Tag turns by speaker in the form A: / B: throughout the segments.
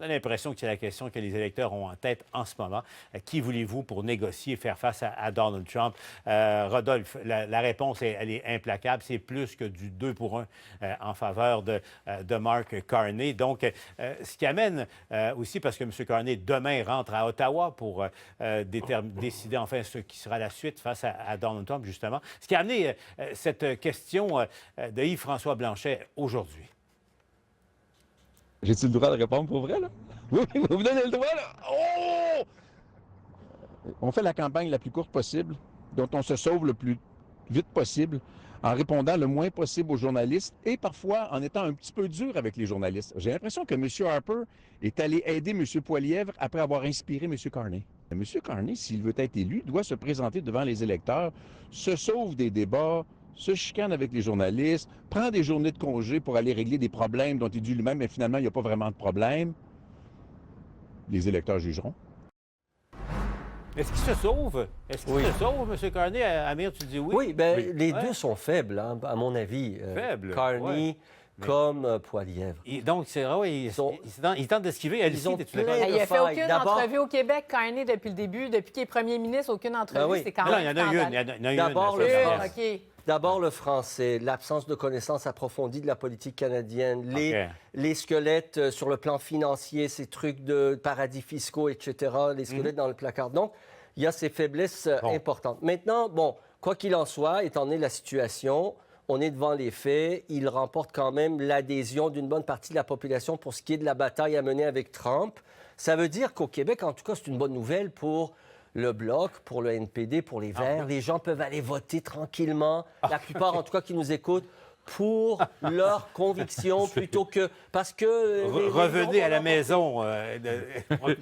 A: On a l'impression que c'est la question que les électeurs ont en tête en ce moment. Qui voulez-vous pour négocier, faire face à Donald Trump? Rodolphe, la réponse, elle est implacable. C'est plus que du 2 pour 1 en faveur de Mark Carney. Donc, ce qui amène aussi, parce que M. Carney, demain, rentre à Ottawa pour décider enfin ce qui sera la suite face à Donald Trump, justement. Ce qui a amené cette question de Yves-François Blanchet aujourd'hui.
B: J'ai-tu le droit de répondre pour vrai, là? Oui, vous me donnez le droit, là? Oh! On fait la campagne la plus courte possible, dont on se sauve le plus vite possible, en répondant le moins possible aux journalistes et parfois en étant un petit peu dur avec les journalistes. J'ai l'impression que M. Harper est allé aider M. Poilievre après avoir inspiré M. Carney. M. Carney, s'il veut être élu, doit se présenter devant les électeurs, se sauve des débats, se chicane avec les journalistes, prend des journées de congé pour aller régler des problèmes dont il dit lui-même, mais finalement, il n'y a pas vraiment de problème. Les électeurs jugeront.
A: Est-ce qu'il se sauve? Est-ce qu'il se sauve, M. Carney? Amir, tu dis oui?
C: Oui, bien, les deux sont faibles, hein, à mon avis.
A: Faibles?
C: Carney comme Poilievre.
A: Donc, c'est vrai, il tente d'esquiver.
C: Ils ont
A: es-tu
C: plein
A: d'accord?
D: Il n'a fait
C: failles.
D: aucune
C: D'abord-
D: entrevue au Québec, Carney, depuis le début. Depuis qu'il est premier ministre, aucune entrevue.
C: oui.
D: C'est quand
A: Non,
D: même
A: il y en a une.
D: scandaleux.
A: Il y en a une.
C: D'abord,
A: ça,
C: le
A: c'est
C: français.
A: vrai.
D: OK.
C: D'abord, le français, l'absence de connaissances approfondies de la politique canadienne, les squelettes sur le plan financier, ces trucs de paradis fiscaux, etc., les squelettes dans le placard. Donc, il y a ces faiblesses importantes. Maintenant, bon, quoi qu'il en soit, étant donné la situation, on est devant les faits. Il remporte quand même l'adhésion d'une bonne partie de la population pour ce qui est de la bataille à mener avec Trump. Ça veut dire qu'au Québec, en tout cas, c'est une bonne nouvelle pour le Bloc, pour le NPD, pour les Verts. Les gens peuvent aller voter tranquillement. La plupart, en tout cas, qui nous écoutent, pour leurs convictions plutôt que... Parce que...
A: Revenez à la maison,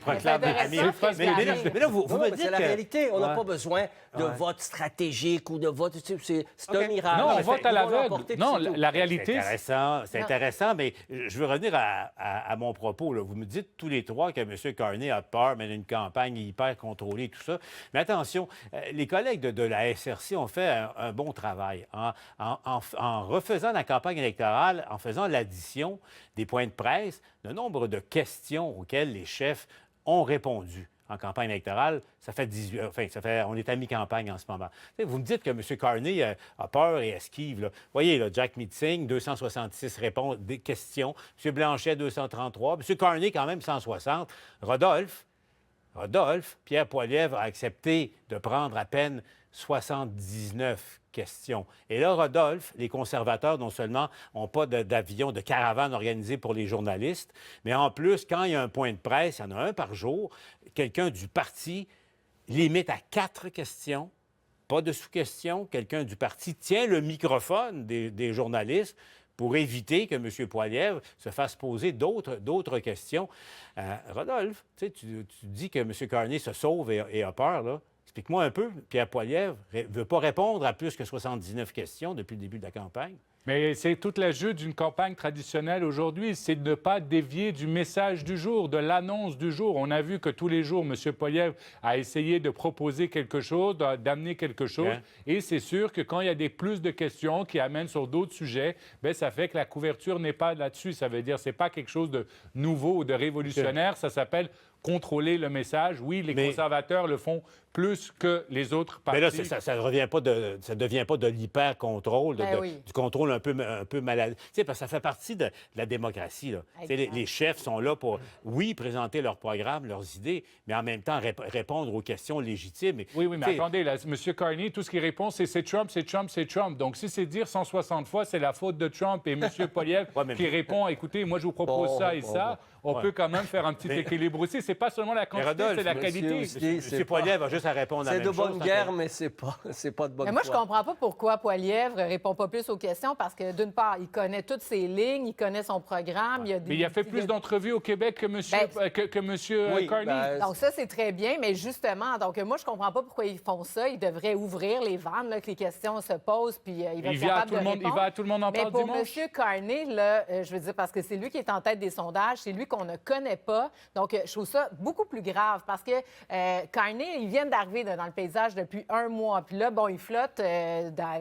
A: proclame Amir. Mais là, vous me dites
C: c'est la
A: que...
C: réalité. On n'a pas besoin de vote stratégique ou de vote... C'est un miracle.
E: Non, on
C: Mais
E: vote à
C: ils vont
E: l'aveugle.
C: l'emporter,
E: Non,
C: puis c'est tout.
E: la réalité...
A: C'est intéressant, mais je veux revenir à mon propos. Là. Vous me dites tous les trois que M. Carney a peur, mène une campagne hyper contrôlée, tout ça. Mais attention, les collègues de la SRC ont fait un bon travail en refaisant la campagne électorale, en faisant l'addition des points de presse, le nombre de questions auxquelles les chefs ont répondu en campagne électorale, ça fait 18... on est à mi-campagne en ce moment. Vous me dites que M. Carney a peur et esquive. Là. Voyez, là, Jack Meeting, 266 réponses, des questions. M. Blanchet, 233. M. Carney, quand même, 160. Rodolphe, Pierre Poilievre a accepté de prendre à peine 79 questions. Et là, Rodolphe, les conservateurs, non seulement n'ont pas d'avion, de caravane organisée pour les journalistes, mais en plus, quand il y a un point de presse, il y en a un par jour, quelqu'un du parti limite à 4 questions, pas de sous-questions, quelqu'un du parti tient le microphone des journalistes pour éviter que M. Poilievre se fasse poser d'autres questions. Rodolphe, tu dis que M. Carney se sauve et a peur, là. Explique-moi un peu, Pierre Poilievre ne veut pas répondre à plus que 79 questions depuis le début de la campagne.
E: Mais c'est toute la jeu d'une campagne traditionnelle aujourd'hui, c'est de ne pas dévier du message du jour, de l'annonce du jour. On a vu que tous les jours, M. Poilievre a essayé de proposer quelque chose, d'amener quelque chose. Hein? Et c'est sûr que quand il y a plus de questions qui amènent sur d'autres sujets, bien, ça fait que la couverture n'est pas là-dessus. Ça veut dire que ce n'est pas quelque chose de nouveau ou de révolutionnaire. Ça s'appelle contrôler le message. Oui, les conservateurs le font plus que les autres partis.
A: Mais là, ça ne devient pas de l'hyper-contrôle, du contrôle un peu malade. Tu sais, parce que ça fait partie de la démocratie. Là. Les chefs sont là pour, oui, présenter leur programme, leurs idées, mais en même temps répondre aux questions légitimes.
E: Oui, mais attendez, là, M. Carney, tout ce qu'il répond, c'est Trump, c'est Trump, c'est Trump. Donc, si c'est dire 160 fois, c'est la faute de Trump et M. Poilievre qui répond, écoutez, moi, je vous propose ça et ça, on peut quand même faire un petit équilibre aussi. C'est pas seulement la quantité, c'est la qualité.
A: M. Poilievre a juste à répondre à la même chose.
C: C'est de bonne guerre, mais c'est pas de bonne
D: Mais moi, je comprends pas pourquoi Poilievre répond pas plus aux questions, parce que d'une part, il connaît toutes ses lignes, il connaît son programme.
E: Mais il a fait plus d'entrevues au Québec que M. Carney.
D: Donc ça, c'est très bien, mais justement, donc moi, je comprends pas pourquoi ils font ça. Ils devraient ouvrir les vannes, là, que les questions se posent, puis il va être capable de répondre.
E: Il va à tout le monde en parle dimanche.
D: Mais pour M. Carney, là, je veux dire, parce que c'est lui qui est en tête des sondages, c'est lui qu'on ne connaît pas. Donc, je trouve ça beaucoup plus grave parce que Carney, ils viennent d'arriver dans le paysage depuis un mois. Puis là, bon, il flotte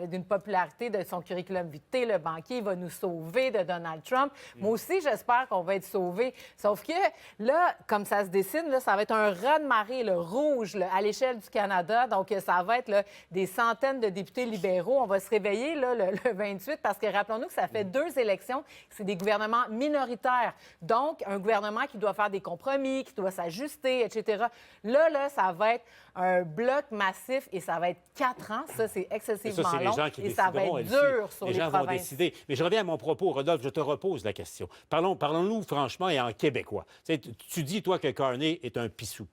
D: d'une popularité de son curriculum vitae. Le banquier, il va nous sauver de Donald Trump. Moi aussi, j'espère qu'on va être sauvés. Sauf que là, comme ça se dessine, là, ça va être un raz-de-marée, le rouge, là, à l'échelle du Canada. Donc, ça va être là, des centaines de députés libéraux. On va se réveiller là, le 28 parce que rappelons-nous que ça fait 2 élections, c'est des gouvernements minoritaires. Donc, un gouvernement qui doit faire des compromis, qui doit s'ajuster, etc. Là, ça va être un bloc massif et ça va être 4 ans. Ça, c'est excessivement long. Et ça va être dur sur les
A: gens
D: provinces.
A: Vont décider. Mais je reviens à mon propos, Rodolphe, je te repose la question. Parlons-nous franchement et en québécois. Tu dis, toi, que Carney est un pissou.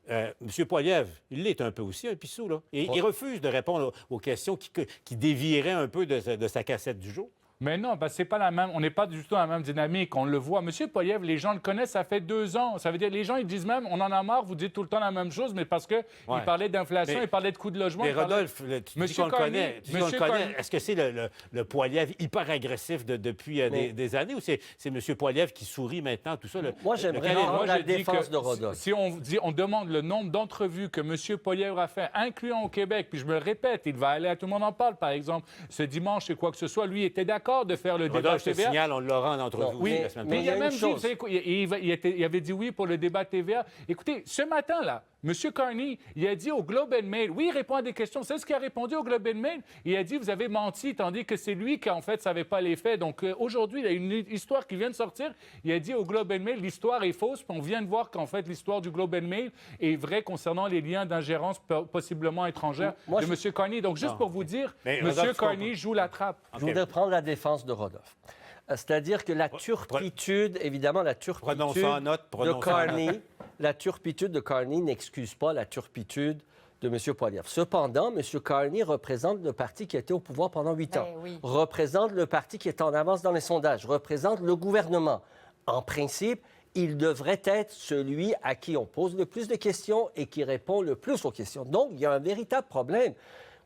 A: M. Poilievre, il l'est un peu aussi, un pissou, là. Et il refuse de répondre aux questions qui dévieraient un peu de sa cassette du jour.
E: Mais non, c'est pas la même. On n'est pas du tout dans la même dynamique. On le voit. M. Poilievre, les gens le connaissent, ça fait 2 ans. Ça veut dire, les gens, ils disent même, on en a marre, vous dites tout le temps la même chose, mais parce qu'il parlait d'inflation, il parlait de coûts de logement.
A: Mais Rodolphe, tu dis qu'on le connaît. Est-ce que c'est le Poilievre hyper agressif depuis des années ou c'est M. Poilievre qui sourit maintenant, tout ça?
C: Moi, j'aimerais la défense de Rodolphe.
E: Si on demande le nombre d'entrevues que M. Poilievre a fait, incluant au Québec, puis je me le répète, il va aller à Tout le monde en parle, par exemple, ce dimanche, et quoi que ce soit, lui était d'accord de faire le débat
A: TVA. Je te signale, on l'aura en entrevue.
E: Oui,
A: la semaine
E: mais il y a même
C: chose.
E: il avait dit oui pour le débat TVA. Écoutez, ce matin-là, M. Carney, il a dit au Globe and Mail, oui, il répond à des questions. C'est ce qu'il a répondu au Globe and Mail. Il a dit, vous avez menti, tandis que c'est lui qui, en fait, ne savait pas les faits. Donc, aujourd'hui, il y a une histoire qui vient de sortir. Il a dit au Globe and Mail, l'histoire est fausse. Puis on vient de voir qu'en fait, l'histoire du Globe and Mail est vraie concernant les liens d'ingérence possiblement étrangère de M. Carney. Donc, juste pour vous dire, M. Carney joue la trappe.
C: Je voudrais prendre la défense de Rodolphe. C'est-à-dire que la turpitude, évidemment, la turpitude de Carney, la turpitude de Carney n'excuse pas la turpitude de M. Poilievre. Cependant, M. Carney représente le parti qui a été au pouvoir pendant 8 ans, représente le parti qui est en avance dans les sondages, représente le gouvernement. En principe, il devrait être celui à qui on pose le plus de questions et qui répond le plus aux questions. Donc, il y a un véritable problème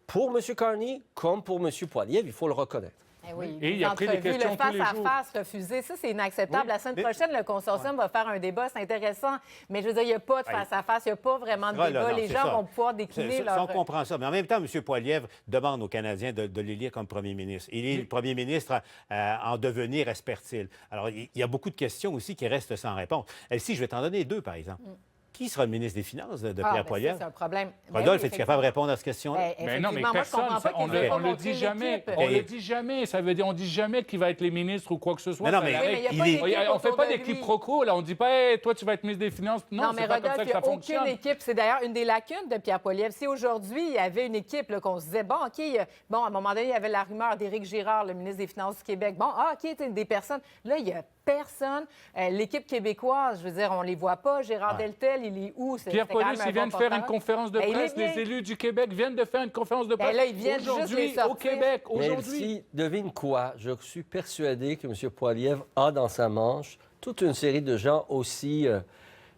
C: pour M. Carney comme pour M. Poilievre, il faut le reconnaître.
D: Oui,
E: et il a pris des questions tous les jours.
D: Le face-à-face refusé, ça, c'est inacceptable. La semaine prochaine, le consortium va faire un débat, c'est intéressant. Mais je veux dire, il n'y a pas de face-à-face, il n'y a pas vraiment de débat. Les gens vont pouvoir décliner leur...
A: On comprend ça. Mais en même temps, M. Poilievre demande aux Canadiens de l'élire comme premier ministre. Il est le premier ministre en devenir, espère-t-il. Alors, il y a beaucoup de questions aussi qui restent sans réponse. Elsie, je vais t'en donner 2, par exemple. Qui sera le ministre des Finances de Pierre Poilievre?
D: C'est un problème.
A: Rodolphe, es-tu capable de répondre à cette question-là?
E: Mais non, mais personne, on le dit jamais. On le dit jamais. Ça veut dire, on dit jamais qui va être les ministres ou quoi que ce soit.
A: Mais non,
E: on ne fait pas d'équipe pro-quo, là. On ne dit pas, hey, toi, tu vas être ministre des Finances. Non, c'est pas comme ça que ça fonctionne.
D: Aucune équipe. C'est d'ailleurs une des lacunes de Pierre Poilievre. Si aujourd'hui, il y avait une équipe qu'on se disait, bon, OK, à un moment donné, il y avait la rumeur d'Éric Girard, le ministre des Finances du Québec. Bon, OK, des personnes. Là, il y a personne. L'équipe québécoise, je veux dire, on ne les voit pas. Gérard Deltel, il est où?
E: Pierre Poilievre, il vient de faire une conférence de presse. Les élus du Québec viennent de faire une conférence de presse.
D: Là, ils viennent aujourd'hui
E: au Québec.
C: Aujourd'hui, devine quoi? Je suis persuadé que M. Poilievre a dans sa manche toute une série de gens aussi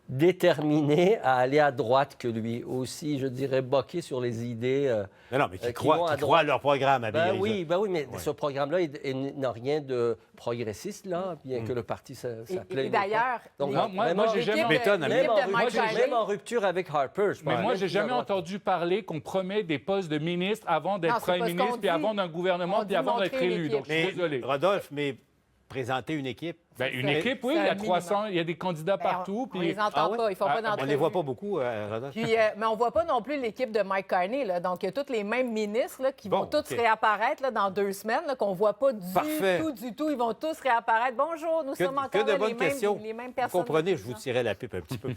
C: déterminés à aller à droite que lui, aussi, je dirais, boqués sur les idées.
A: Mais qui croient à leur programme.
C: Oui, mais ce programme-là, il n'a rien de progressiste, là, bien que le parti s'appelait.
D: Et d'ailleurs,
E: moi j'ai jamais
C: même en rupture avec Harper.
E: Mais moi, j'ai jamais entendu parler qu'on promet des postes de ministre avant d'être premier ministre, puis avant d'un gouvernement, puis avant d'être élu. Donc, je suis désolé.
A: Rodolphe, mais présenter une équipe.
E: Une équipe, oui, il y a 300, il y a des candidats partout.
D: On ne les entend pas, ils ne font pas d'entrevue.
A: On ne les voit pas beaucoup, Rodolphe.
D: Mais on ne voit pas non plus l'équipe de Mike Carney. Là. Donc, il y a tous les mêmes ministres là, qui vont tous réapparaître là, dans 2 semaines, qu'on ne voit pas du tout. Ils vont tous réapparaître. Bonjour, nous sommes encore
A: que de bonnes
D: les mêmes personnes.
A: Vous comprenez, je vous tirais la pipe un petit peu.